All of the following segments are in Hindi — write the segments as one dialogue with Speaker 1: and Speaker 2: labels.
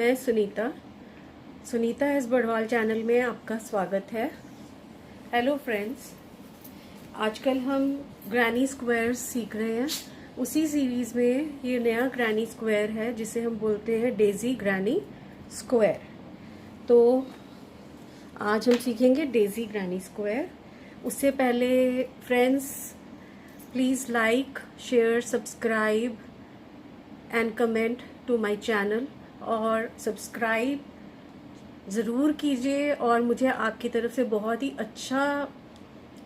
Speaker 1: मैं सुनीता एस बड़वाल चैनल में आपका स्वागत है। हेलो फ्रेंड्स, आजकल हम ग्रैनी स्क्वायर सीख रहे हैं। उसी सीरीज़ में ये नया ग्रैनी स्क्वायर है जिसे हम बोलते हैं डेजी ग्रैनी स्क्वायर। तो आज हम सीखेंगे डेजी ग्रैनी स्क्वायर। उससे पहले friends, please like, share, subscribe and comment to my channel और सब्सक्राइब ज़रूर कीजिए। और मुझे आपकी तरफ से बहुत ही अच्छा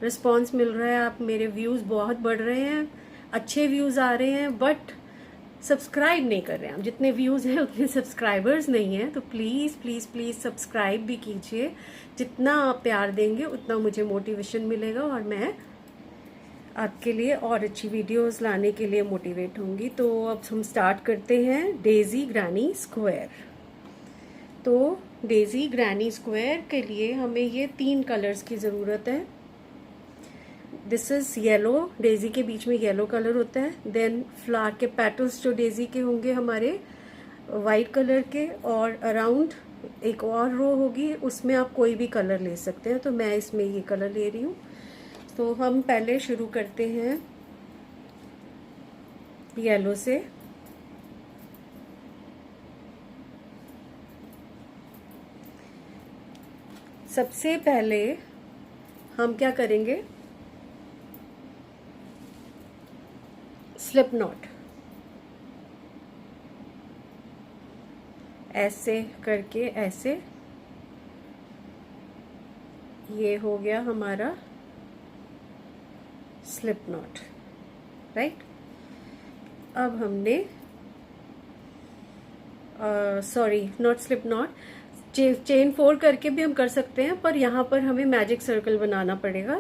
Speaker 1: रिस्पांस मिल रहा है। आप मेरे व्यूज़ बहुत बढ़ रहे हैं, अच्छे व्यूज़ आ रहे हैं, बट सब्सक्राइब नहीं कर रहे हैं। जितने व्यूज़ हैं उतने सब्सक्राइबर्स नहीं हैं। तो प्लीज़ प्लीज़ प्लीज़ सब्सक्राइब भी कीजिए। जितना आप प्यार देंगे उतना मुझे मोटिवेशन मिलेगा और मैं आपके लिए और अच्छी वीडियोस लाने के लिए मोटिवेट होंगी। तो अब हम स्टार्ट करते हैं डेजी ग्रैनी स्क्वायर। तो डेजी ग्रैनी स्क्वायर के लिए हमें ये 3 कलर्स की ज़रूरत है। दिस इज़ येलो, डेजी के बीच में येलो कलर होता है। देन फ्लावर के पेटल्स जो डेजी के होंगे हमारे वाइट कलर के, और अराउंड एक और रो होगी, उसमें आप कोई भी कलर ले सकते हैं। तो मैं इसमें ये कलर ले रही हूँ। तो हम पहले शुरू करते हैं येलो से। सबसे पहले हम क्या करेंगे, स्लिप नॉट ऐसे करके, ऐसे ये हो गया हमारा स्लिप नॉट, राइट। अब हमने sorry, not slip not, chain 4 करके भी हम कर सकते हैं, पर यहाँ पर हमें मैजिक सर्कल बनाना पड़ेगा।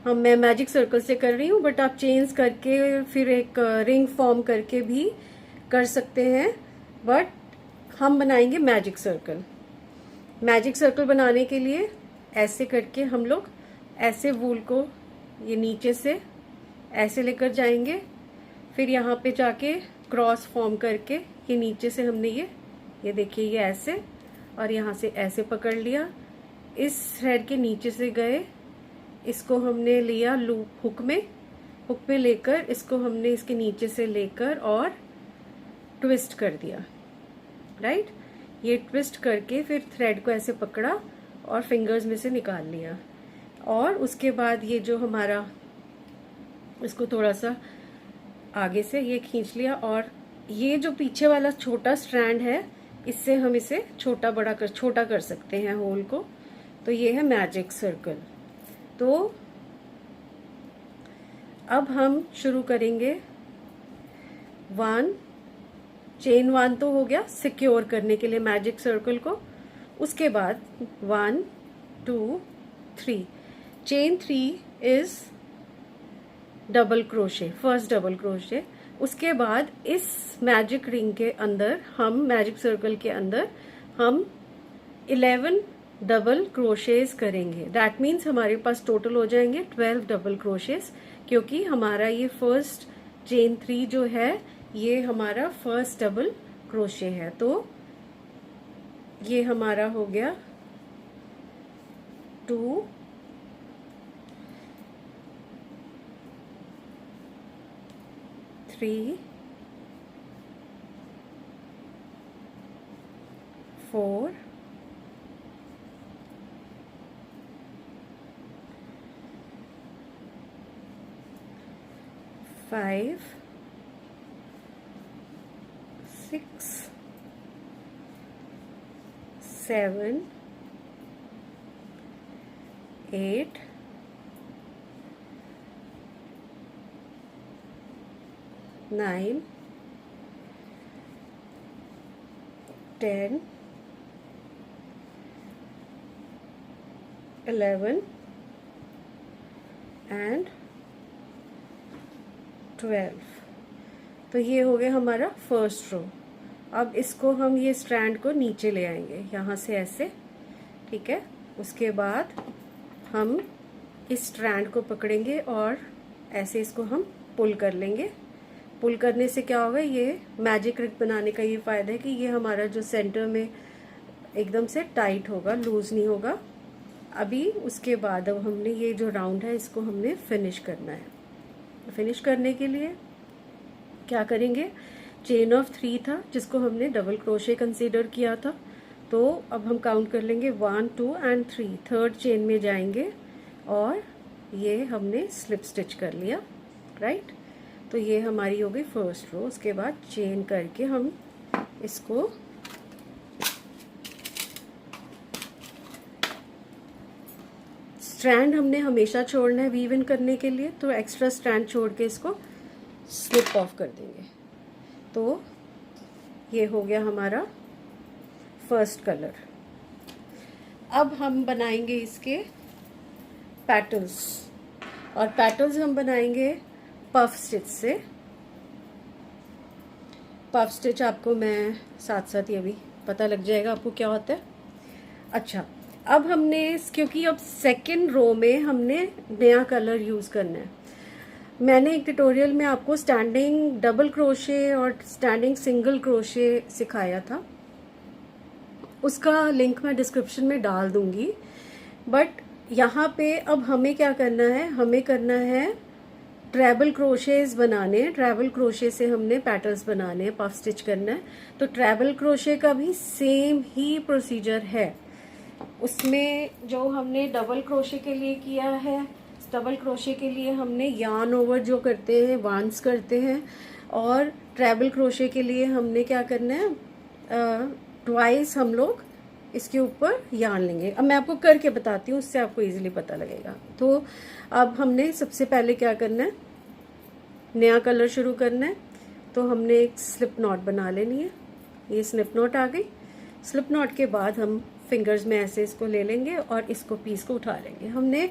Speaker 1: मैं मैजिक सर्कल से कर रही हूँ, बट आप चेन्स करके फिर एक रिंग फॉर्म करके भी कर सकते हैं, बट हम बनाएंगे मैजिक सर्कल। मैजिक सर्कल बनाने के लिए ऐसे करके हम लोग ऐसे वूल को ये नीचे से ऐसे लेकर जाएंगे, फिर यहाँ पे जाके क्रॉस फॉर्म करके ये नीचे से हमने ये देखिए, ये ऐसे और यहाँ से ऐसे पकड़ लिया। इस थ्रेड के नीचे से गए, इसको हमने लिया लूप हुक में लेकर, इसको हमने इसके नीचे से लेकर और ट्विस्ट कर दिया, राइट। ये ट्विस्ट करके फिर थ्रेड को ऐसे पकड़ा और फिंगर्स में से निकाल लिया। और उसके बाद ये जो हमारा, इसको थोड़ा सा आगे से ये खींच लिया, और ये जो पीछे वाला छोटा स्ट्रैंड है, इससे हम इसे छोटा कर सकते हैं होल को। तो ये है मैजिक सर्कल। तो अब हम शुरू करेंगे। चेन 1 तो हो गया सिक्योर करने के लिए मैजिक सर्कल को। उसके बाद 1 2 3, chain 3 is double crochet, first double crochet. उसके बाद इस मैजिक रिंग के अंदर, हम मैजिक सर्कल के अंदर हम 11 डबल क्रोशेस करेंगे। दैट मीन्स हमारे पास टोटल हो जाएंगे 12 डबल क्रोशेस, क्योंकि हमारा ये फर्स्ट चेन 3 जो है ये हमारा फर्स्ट डबल क्रोशे है। तो ये हमारा हो गया 2 3 4 5 6 7 8 9 10 11 एंड 12। तो ये हो गया हमारा फर्स्ट रो। अब इसको हम ये स्ट्रैंड को नीचे ले आएंगे यहाँ से ऐसे, ठीक है। उसके बाद हम इस स्ट्रैंड को पकड़ेंगे और ऐसे इसको हम पुल कर लेंगे। पुल करने से क्या होगा, ये मैजिक रिग बनाने का ये फ़ायदा है कि ये हमारा जो सेंटर में एकदम से टाइट होगा, लूज़ नहीं होगा। अभी उसके बाद अब हमने ये जो राउंड है इसको हमने फिनिश करना है। फिनिश करने के लिए क्या करेंगे, चेन ऑफ 3 था जिसको हमने डबल क्रोशे कंसीडर किया था, तो अब हम काउंट कर लेंगे 1 2 एंड 3, थर्ड चेन में जाएंगे और ये हमने स्लिप स्टिच कर लिया, राइट। तो ये हमारी हो गई फर्स्ट रो। उसके बाद चेन करके हम इसको स्ट्रैंड हमने हमेशा छोड़ना है वीव इन करने के लिए, तो एक्स्ट्रा स्ट्रैंड छोड़ के इसको स्लिप ऑफ कर देंगे। तो ये हो गया हमारा फर्स्ट कलर। अब हम बनाएंगे इसके पैटल्स, और पैटल्स हम बनाएंगे पफ स्टिच से। पफ स्टिच आपको मैं साथ साथ ये भी पता लग जाएगा आपको क्या होता है। अच्छा, अब हमने क्योंकि अब सेकेंड रो में हमने नया कलर यूज़ करना है। मैंने एक ट्यूटोरियल में आपको स्टैंडिंग डबल क्रोशे और स्टैंडिंग सिंगल क्रोशे सिखाया था, उसका लिंक मैं डिस्क्रिप्शन में डाल दूंगी। बट यहाँ पे अब हमें क्या करना है, हमें करना है ट्रैबल क्रोशेज बनाने। ट्रैबल क्रोशे से हमने पैटर्न्स बनाने हैं, पफ स्टिच करना है। तो ट्रैबल क्रोशे का भी सेम ही प्रोसीजर है। उसमें जो हमने डबल क्रोशे के लिए किया है, डबल क्रोशे के लिए हमने यार्न ओवर जो करते हैं वांस करते हैं, और ट्रैबल क्रोशे के लिए हमने क्या करना है, ट्वाइस हम लोग इसके ऊपर यार्न लेंगे। अब मैं आपको करके बताती हूँ, उससे आपको इजीली पता लगेगा। तो अब हमने सबसे पहले क्या करना है, नया कलर शुरू करना है। तो हमने एक स्लिप नॉट बना लेनी है। ये स्लिप नॉट आ गई। स्लिप नॉट के बाद हम फिंगर्स में ऐसे इसको ले लेंगे और इसको पीस को उठा लेंगे हमने।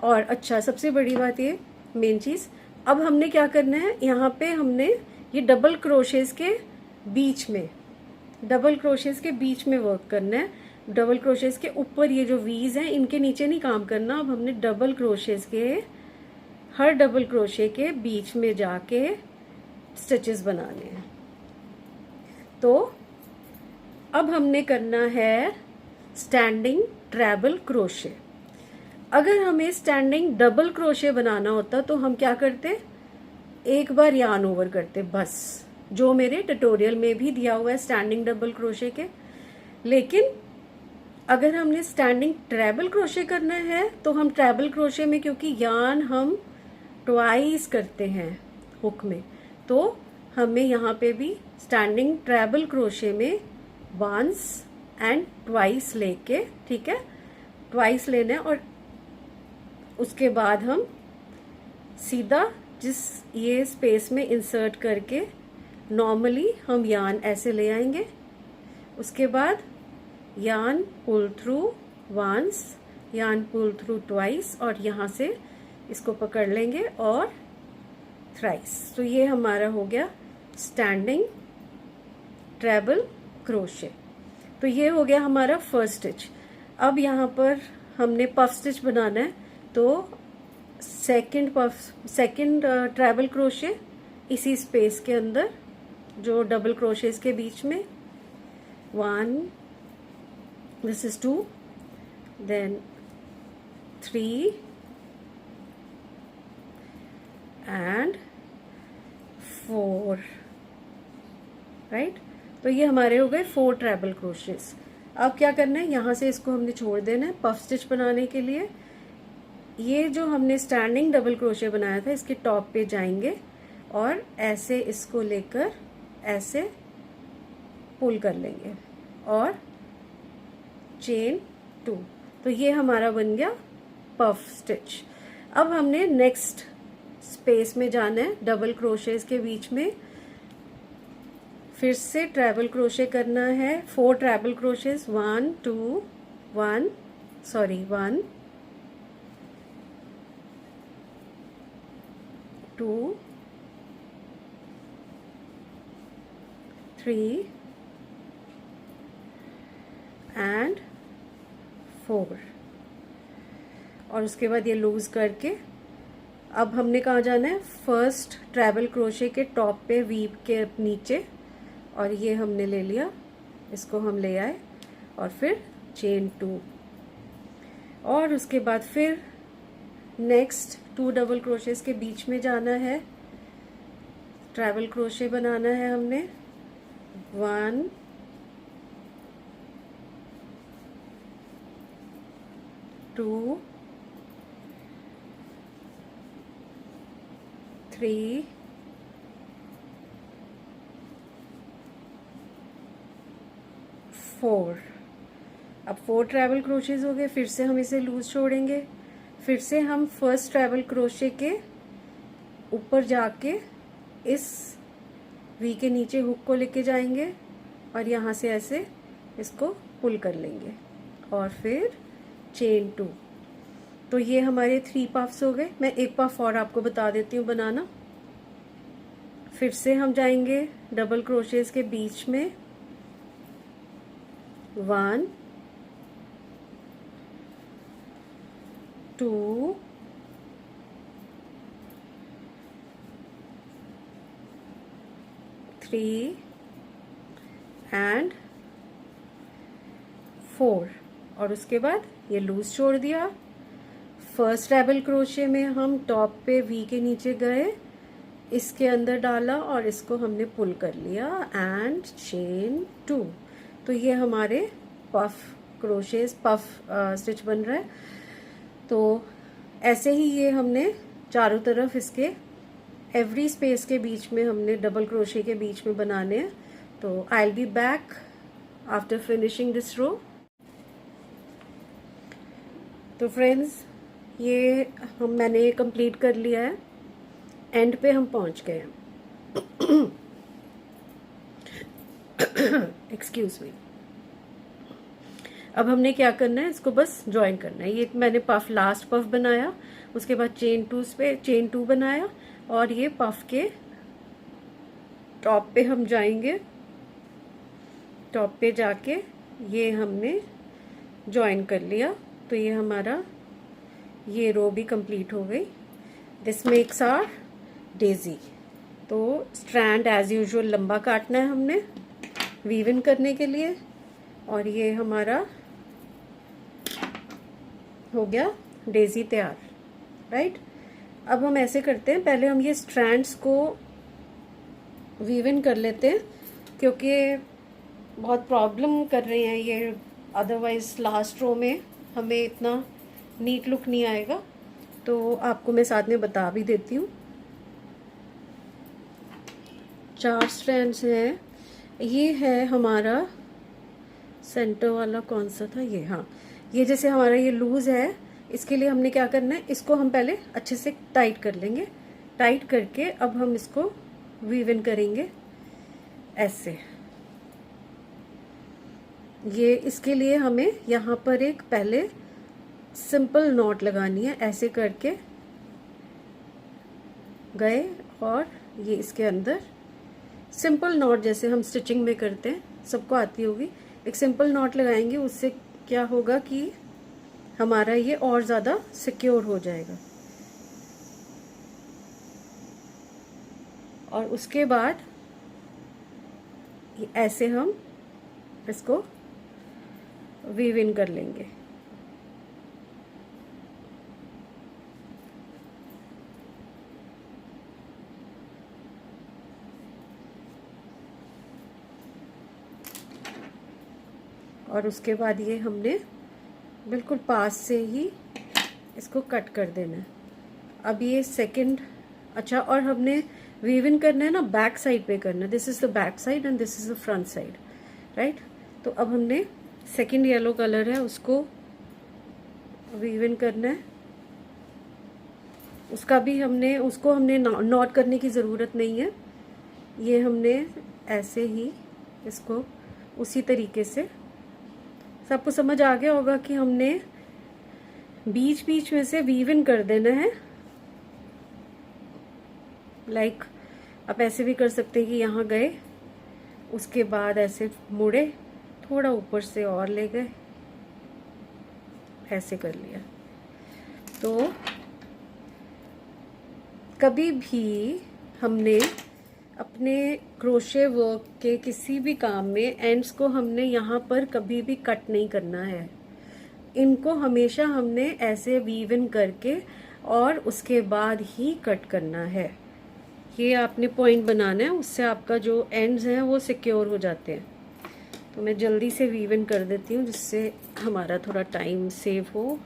Speaker 1: और अच्छा, सबसे बड़ी बात ये मेन चीज़, अब हमने क्या करना है, यहाँ पे हमने ये डबल क्रोशेज के बीच में, डबल क्रोशेज के बीच में वर्क करना है। डबल क्रोशेज के ऊपर ये जो वीज हैं इनके नीचे नहीं काम करना। अब हमने डबल क्रोशेज के हर डबल क्रोशे के बीच में जाके स्टिचेस बनाने हैं। तो अब हमने करना है स्टैंडिंग ट्रैबल क्रोशे। अगर हमें स्टैंडिंग डबल क्रोशे बनाना होता तो हम क्या करते, एक बार यार्न ओवर करते बस, जो मेरे ट्यूटोरियल में भी दिया हुआ है स्टैंडिंग डबल क्रोशे के। लेकिन अगर हमने स्टैंडिंग ट्रैबल क्रोशे करना है तो हम ट्रैबल क्रोशे में, क्योंकि यार्न हम ट्वाइस करते हैं हुक में, तो हमें यहाँ पे भी स्टैंडिंग ट्रैबल क्रोशे में वंस एंड ट्वाइस लेके, ठीक है, ट्वाइस लेना है। और उसके बाद हम सीधा जिस ये स्पेस में इंसर्ट करके नॉर्मली हम यार्न ऐसे ले आएंगे। उसके बाद yarn pull through once, yarn pull through twice, और यहाँ से इसको पकड़ लेंगे और थ्राइस। तो ये हमारा हो गया स्टैंडिंग ट्रैबल क्रोशे। तो ये हो गया हमारा फर्स्ट स्टिच। अब यहाँ पर हमने पफ स्टिच बनाना है, तो सेकंड ट्रैबल क्रोशे इसी स्पेस के अंदर जो डबल क्रोशेस के बीच में, 1, this is 2, then 3 and 4, right. तो ये हमारे हो गए 4 ट्रैबल क्रोशेस। अब क्या करना है, यहाँ से इसको हमने छोड़ देना है पफ स्टिच बनाने के लिए। ये जो हमने स्टैंडिंग डबल क्रोशे बनाया था इसके टॉप पे जाएंगे और ऐसे इसको लेकर ऐसे पुल कर लेंगे और चेन 2। तो ये हमारा बन गया पफ स्टिच। अब हमने नेक्स्ट स्पेस में जाना है, डबल क्रोशेस के बीच में फिर से ट्रैबल क्रोशे करना है, 4 ट्रैबल क्रोशेस, 1 2 1 2 3 एंड 4। और उसके बाद ये लूज करके अब हमने कहाँ जाना है, फर्स्ट ट्रैवल क्रोशे के टॉप पे वीव के नीचे, और ये हमने ले लिया, इसको हम ले आए और फिर चेन 2, और उसके बाद फिर नेक्स्ट 2 डबल क्रोशेस के बीच में जाना है, ट्रैवल क्रोशे बनाना है हमने 1 2 3 4। अब 4 ट्रैवल क्रोशेज हो गए, फिर से हम इसे लूज छोड़ेंगे, फिर से हम फर्स्ट ट्रैवल क्रोशे के ऊपर जाके इस वी के नीचे हुक को लेके जाएंगे और यहाँ से ऐसे इसको पुल कर लेंगे और फिर चेन 2। तो ये हमारे 3 पफ्स हो गए। मैं एक पफ और आपको बता देती हूँ बनाना। फिर से हम जाएंगे डबल क्रोशेज के बीच में 1 2 3 एंड 4, और उसके बाद ये लूज छोड़ दिया। फर्स्ट ट्रैवल क्रोशे में हम टॉप पे वी के नीचे गए, इसके अंदर डाला और इसको हमने पुल कर लिया एंड चेन 2। तो ये हमारे पफ क्रोशेस पफ स्टिच बन रहा है। तो ऐसे ही ये हमने चारों तरफ इसके एवरी स्पेस के बीच में हमने डबल क्रोशे के बीच में बनाने हैं। तो I will be back after finishing this row. तो फ्रेंड्स, ये मैंने कंप्लीट कर लिया है, एंड पे हम पहुंच गए हैं। Excuse me. अब हमने क्या करना है, इसको बस ज्वाइन करना है। ये मैंने पफ लास्ट पफ बनाया, उसके बाद चेन 2 बनाया, और ये पफ के टॉप पे हम जाएंगे। टॉप पे जाके ये हमने ज्वाइन कर लिया। तो ये हमारा ये रो भी कंप्लीट हो गई। This makes our daisy. तो स्ट्रैंड एज यूजुअल लंबा काटना है हमने वीव इन करने के लिए, और ये हमारा हो गया डेजी तैयार, राइट। अब हम ऐसे करते हैं, पहले हम ये स्ट्रैंड्स को वीव इन कर लेते हैं, क्योंकि बहुत प्रॉब्लम कर रहे हैं ये, अदरवाइज लास्ट रो में हमें इतना नीट लुक नहीं आएगा। तो आपको मैं साथ में बता भी देती हूँ। 4 स्ट्रैंड्स हैं। ये है हमारा सेंटर वाला, कौन सा था ये, हाँ, ये जैसे हमारा ये लूज है, इसके लिए हमने क्या करना है, इसको हम पहले अच्छे से टाइट कर लेंगे। टाइट करके अब हम इसको वीव इन करेंगे ऐसे। ये इसके लिए हमें यहाँ पर एक पहले सिंपल नॉट लगानी है, ऐसे करके गए और ये इसके अंदर सिंपल नॉट जैसे हम स्टिचिंग में करते हैं, सबको आती होगी। एक सिंपल नॉट लगाएंगे, उससे क्या होगा कि हमारा ये और ज़्यादा सिक्योर हो जाएगा। और उसके बाद ऐसे हम इसको वीव इन कर लेंगे। और उसके बाद ये हमने बिल्कुल पास से ही इसको कट कर देना है। अब ये सेकंड, अच्छा, और हमने वीव इन करना है ना बैक साइड पे करना है। This is the back side and this is the front side, right. तो अब हमने सेकंड येलो कलर है, उसको वीव इन करना है। उसको हमने नॉट करने की ज़रूरत नहीं है। ये हमने ऐसे ही इसको उसी तरीके से, सबको समझ आ गया होगा कि हमने बीच बीच में से वीव इन कर देना है। लाइक आप ऐसे भी कर सकते हैं कि यहाँ गए, उसके बाद ऐसे मुड़े, थोड़ा ऊपर से और ले गए, ऐसे कर लिया। तो कभी भी हमने अपने क्रोशे वर्क के किसी भी काम में एंड्स को हमने यहाँ पर कभी भी कट नहीं करना है। इनको हमेशा हमने ऐसे वीव इन करके और उसके बाद ही कट करना है। ये आपने पॉइंट बनाना है, उससे आपका जो एंड्स हैं वो सिक्योर हो जाते हैं। तो मैं जल्दी से वीव इन कर देती हूँ जिससे हमारा थोड़ा टाइम सेव हो।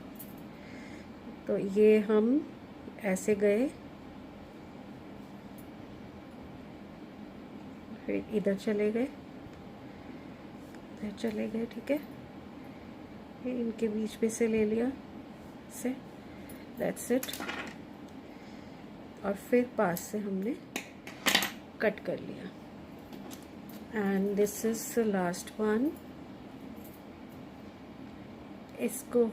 Speaker 1: तो ये हम ऐसे गए, फिर इधर चले गए, इधर चले गए, ठीक है। ये इनके बीच में से ले लिया से, दैट्स इट। और फिर पास से हमने कट कर लिया। And this is the last one. इसको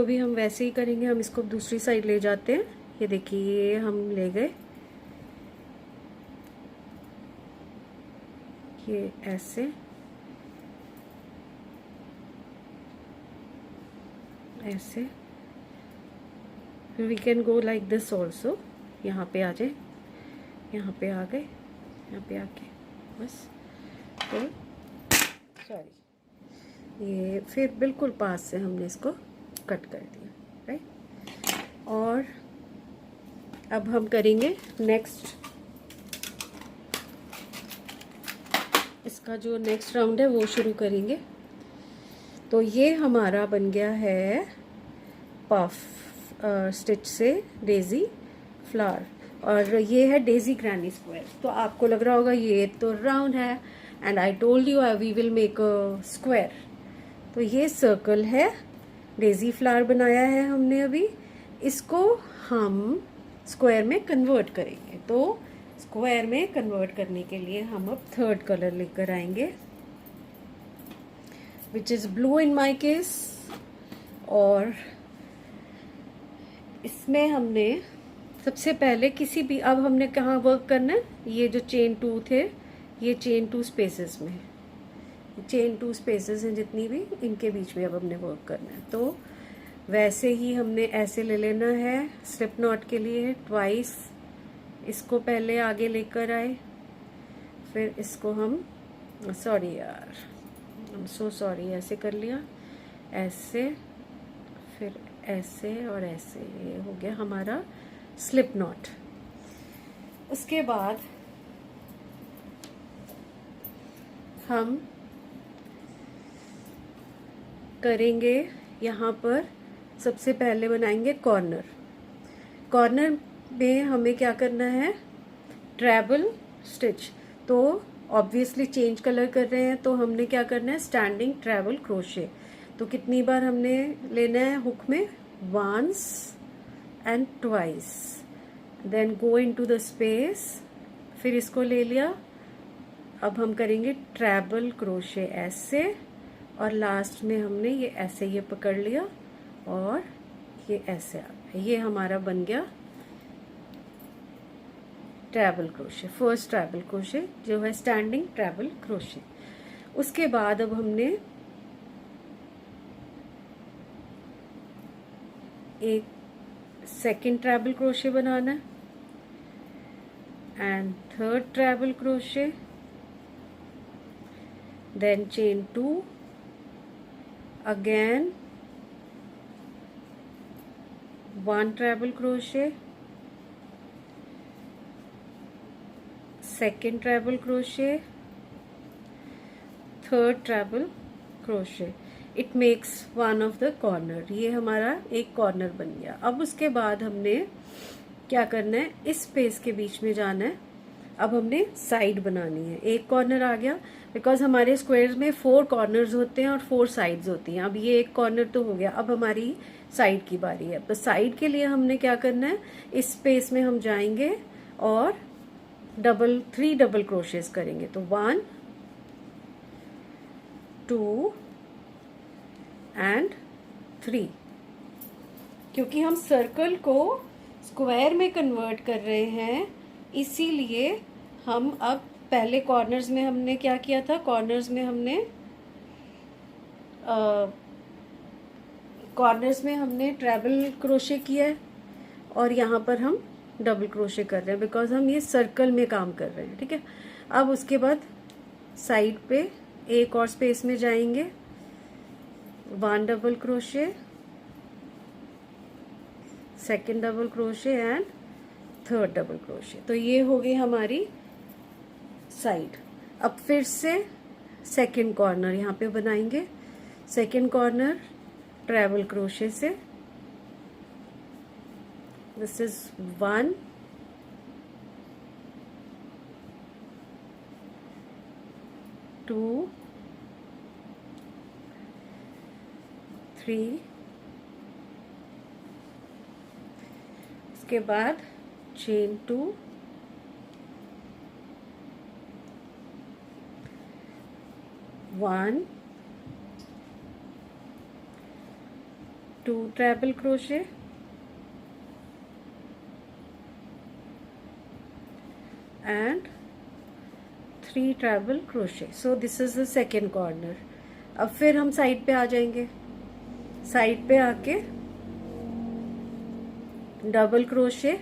Speaker 1: भी हम वैसे ही करेंगे। हम इसको दूसरी साइड ले जाते हैं। ये देखिए, ये हम ले गए, ये ऐसे ऐसे। We can go like this also. यहाँ पे आ जाए, यहाँ पे आ गए, यहाँ पे आके बस। तो सॉरी, ये फिर बिल्कुल पास से हमने इसको कट कर दिया, राइट। और अब हम करेंगे नेक्स्ट, इसका जो नेक्स्ट राउंड है वो शुरू करेंगे। तो ये हमारा बन गया है पफ स्टिच से डेजी फ्लावर, और ये है डेजी ग्रैनी स्क्वायर। तो आपको लग रहा होगा ये तो राउंड है, and I told you we will make a square. तो ये सर्कल है, डेजी फ्लावर बनाया है हमने अभी। इसको हम स्क्वायर में कन्वर्ट करेंगे। तो स्क्वायर में कन्वर्ट करने के लिए हम अब थर्ड कलर लेकर आएंगे, which is blue in my case. और इसमें हमने सबसे पहले किसी भी, अब हमने कहाँ वर्क करना है, ये जो चेन टू थे, ये चेन टू स्पेसेस में, चेन टू स्पेसेस हैं जितनी भी, इनके बीच में अब हमने वर्क करना है। तो वैसे ही हमने ऐसे ले लेना है। स्लिप नॉट के लिए ट्वाइस इसको पहले आगे लेकर आए, फिर इसको हम, सॉरी यार, आई एम सो सॉरी, ऐसे कर लिया, ऐसे, फिर ऐसे और ऐसे। ये हो गया हमारा स्लिप नॉट। उसके बाद हम करेंगे यहाँ पर, सबसे पहले बनाएंगे कॉर्नर। कॉर्नर में हमें क्या करना है, ट्रैवल स्टिच। तो ऑब्वियसली चेंज कलर कर रहे हैं, तो हमने क्या करना है, स्टैंडिंग ट्रैवल क्रोशे। तो कितनी बार हमने लेना है हुक में, once and twice, then go into the space, फिर इसको ले लिया। अब हम करेंगे ट्रैवल क्रोशे ऐसे, और लास्ट में हमने ये ऐसे ये पकड़ लिया और ये ऐसे आ गया। ये हमारा बन गया travel crochet, first travel crochet जो है स्टैंडिंग ट्रैवल क्रोशे। उसके बाद अब हमने एक सेकंड ट्रैवल क्रोशे बनाना है, and third treble crochet, then chain two, again one treble crochet, second treble crochet, third treble crochet. It makes one of the corner. ये हमारा एक कॉर्नर बन गया। अब उसके बाद हमने क्या करना है, इस स्पेस के बीच में जाना है। अब हमने साइड बनानी है। एक कॉर्नर आ गया, बिकॉज हमारे स्क्वायर्स में 4 कॉर्नर्स होते हैं और 4 साइड्स होती हैं। अब ये एक कॉर्नर तो हो गया, अब हमारी साइड की बारी है। तो साइड के लिए हमने क्या करना है, इस स्पेस में हम जाएंगे और 3 डबल क्रोशेस करेंगे। तो 1 2 एंड 3। क्योंकि हम सर्कल को स्क्वायर में कन्वर्ट कर रहे हैं, इसीलिए हम अब पहले कॉर्नर्स में हमने क्या किया था, कॉर्नर्स में हमने ट्रैवल क्रोशे किया है। और यहाँ पर हम डबल क्रोशे कर रहे हैं बिकॉज हम ये सर्कल में काम कर रहे हैं, ठीक है। अब उसके बाद साइड पे एक और स्पेस में जाएंगे, 1 double crochet, second double crochet and third double crochet. तो ये हो गई हमारी साइड। अब फिर से सेकेंड कॉर्नर यहाँ पे बनाएंगे, सेकेंड कॉर्नर ट्रैवल क्रोशे से, दिस इज 1, 2, 3, उसके बाद chain 2, 1, 2 travel crochet and 3 travel crochet. So this is the second corner. अब फिर हम साइड पे आ जाएंगे, साइड पे आके डबल क्रोशे,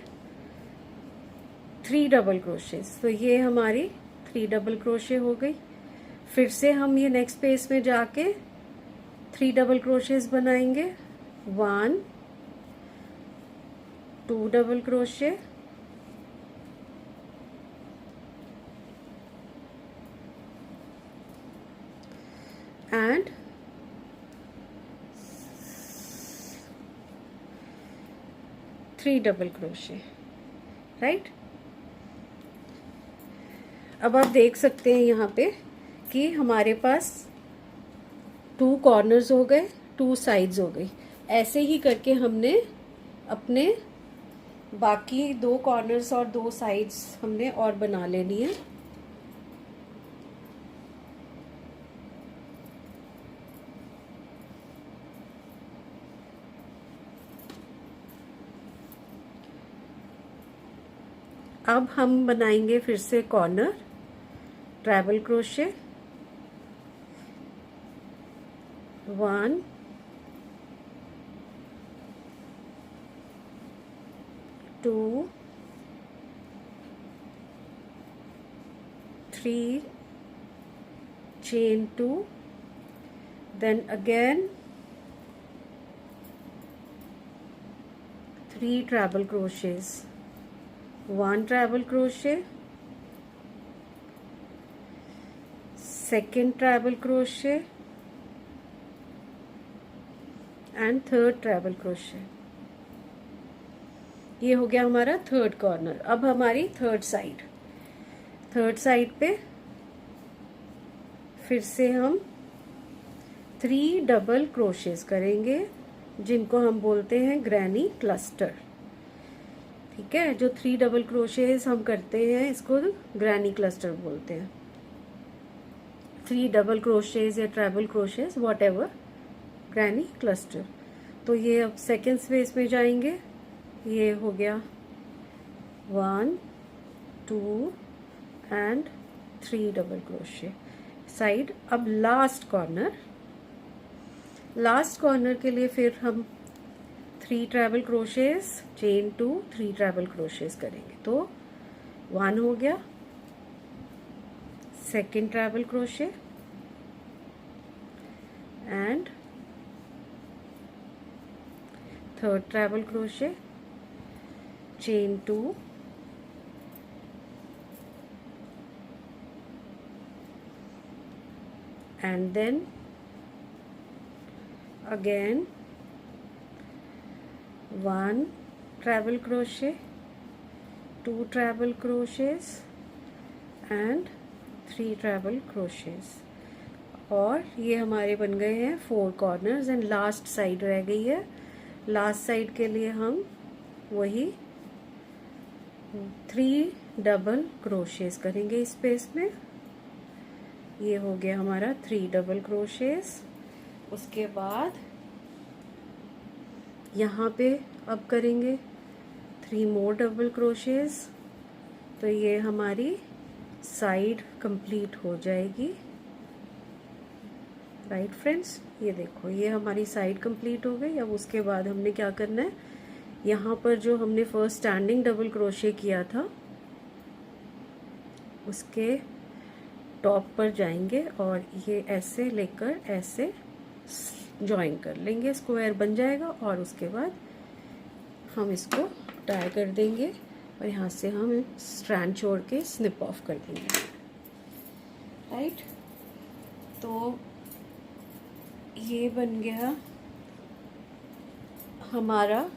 Speaker 1: 3 डबल क्रोशेस। तो ये हमारी 3 डबल क्रोशे हो गई। फिर से हम ये नेक्स्ट पेज में जाके 3 डबल क्रोशेस बनाएंगे, 1, 2 double crochet and 3 double crochet, right. अब आप देख सकते हैं यहाँ पे कि हमारे पास 2 कॉर्नर्स हो गए, 2 साइड्स हो गई। ऐसे ही करके हमने अपने बाकी 2 कॉर्नर्स और 2 साइड्स हमने और बना लेनी है। अब हम बनाएंगे फिर से corner travel crochet, 1, 2, 3, chain 2, then again 3 treble crochets, 1 treble crochet, second treble crochet and third treble crochet। ये हो गया हमारा थर्ड कॉर्नर। अब हमारी थर्ड साइड पे फिर से हम 3 डबल क्रोशेस करेंगे, जिनको हम बोलते हैं ग्रैनी क्लस्टर। ठीक है, जो 3 डबल क्रोशेस हम करते हैं इसको ग्रैनी क्लस्टर बोलते हैं। 3 डबल क्रोशेस या travel crochets what ever, granny cluster. तो ये अब सेकेंड स्पेस में जाएंगे, ये हो गया 1, 2 एंड 3 डबल क्रोशे साइड। अब लास्ट कॉर्नर के लिए फिर हम 3 travel crochets, chain 2, 3 travel crochets करेंगे। तो 1 हो गया, second travel crochet and third treble crochet, chain 2 and then again 1 treble crochet, 2 treble crochets and 3 treble crochets। और ये हमारे बन गए हैं 4 कॉर्नर्स एंड लास्ट साइड रह गई है। लास्ट साइड के लिए हम वही 3 डबल क्रोशेस करेंगे इस स्पेस में। ये हो गया हमारा 3 डबल क्रोशेस। उसके बाद यहाँ पे अब करेंगे 3 मोर डबल क्रोशेस। तो ये हमारी साइड कंप्लीट हो जाएगी। राइट फ्रेंड्स, ये देखो, ये हमारी साइड कंप्लीट हो गई। अब उसके बाद हमने क्या करना है, यहाँ पर जो हमने फर्स्ट स्टैंडिंग डबल क्रोशे किया था उसके टॉप पर जाएंगे और ये ऐसे लेकर ऐसे ज्वाइन कर लेंगे, स्क्वायर बन जाएगा। और उसके बाद हम इसको टाई कर देंगे और यहाँ से हम स्ट्रैंड छोड़ के स्निप ऑफ कर देंगे, राइट। तो ये बन गया हमारा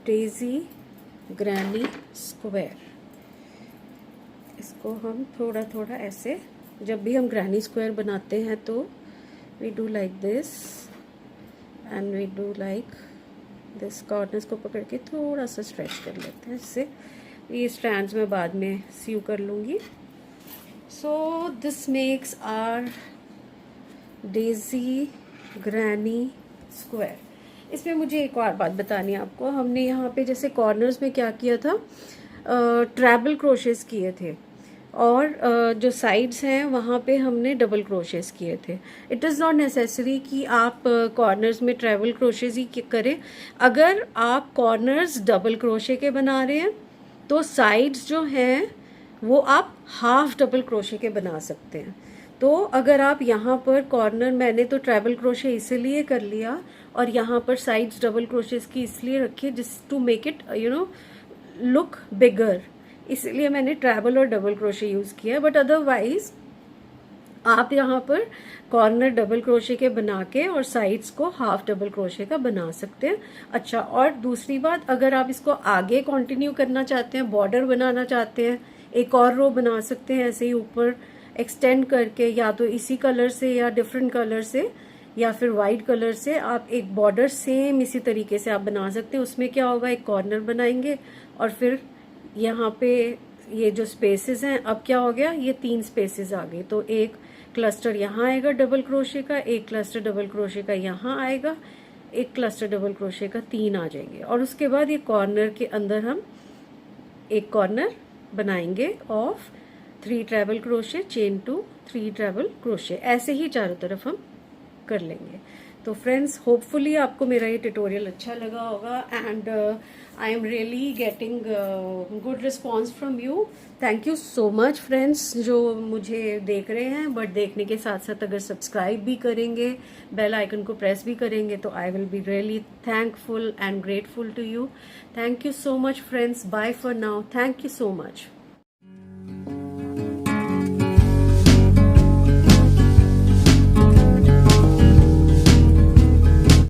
Speaker 1: डेजी ग्रैनी स्क्वायर। इसको हम थोड़ा थोड़ा ऐसे, जब भी हम ग्रैनी स्क्वायर बनाते हैं तो we do like this and we do like this. Corners को पकड़ के थोड़ा सा स्ट्रेच कर लेते हैं, इससे ये स्ट्रैंड्स में बाद में सीव कर लूँगी। So this makes our daisy granny square. इसमें मुझे एक और बात बतानी है आपको। हमने यहाँ पे जैसे कॉर्नर्स में क्या किया था, ट्रैबल क्रोशेस किए थे और जो साइड्स हैं वहाँ पे हमने डबल क्रोशेस किए थे। इट इज़ नॉट नेसेसरी कि आप कॉर्नर्स में ट्रैबल क्रोशेस ही करें। अगर आप कॉर्नर्स डबल क्रोशे के बना रहे हैं तो साइड्स जो हैं वो आप हाफ डबल क्रोशे के बना सकते हैं। तो अगर आप यहाँ पर कॉर्नर, मैंने तो ट्रैबल क्रोशे इसीलिए कर लिया और यहाँ पर साइड्स डबल क्रोशेस की इसलिए रखी जिस to make it look bigger, इसलिए मैंने ट्रैबल और डबल क्रोशे यूज़ किया। बट अदरवाइज आप यहाँ पर कॉर्नर डबल क्रोशे के बना के और साइड्स को हाफ डबल क्रोशे का बना सकते हैं। अच्छा, और दूसरी बात, अगर आप इसको आगे कंटिन्यू करना चाहते हैं, बॉर्डर बनाना चाहते हैं, एक और रो बना सकते हैं ऐसे ही ऊपर एक्सटेंड करके, या तो इसी कलर से या डिफरेंट कलर से या फिर वाइट कलर से आप एक बॉर्डर सेम इसी तरीके से आप बना सकते हैं। उसमें क्या होगा, एक कॉर्नर बनाएंगे और फिर यहाँ पे ये जो स्पेसेस हैं, अब क्या हो गया, ये 3 स्पेसेस आ गए। तो एक क्लस्टर यहाँ आएगा डबल क्रोशे का, एक क्लस्टर डबल क्रोशे का यहाँ आएगा, एक क्लस्टर डबल क्रोशे का, 3 आ जाएंगे। और उसके बाद ये कॉर्नर के अंदर हम एक कॉर्नर बनाएंगे of 3 treble crochet, chain 2, 3 treble crochet, ऐसे ही चारों तरफ हम कर लेंगे। तो फ्रेंड्स, होपफुली आपको मेरा ये ट्यूटोरियल अच्छा लगा होगा and I am really getting good response from you. Thank you so much friends जो मुझे देख रहे हैं, बट देखने के साथ साथ अगर सब्सक्राइब भी करेंगे, बेल आइकन को प्रेस भी करेंगे तो I will be really thankful and grateful to you. Thank you so much friends, bye for now, thank you so much.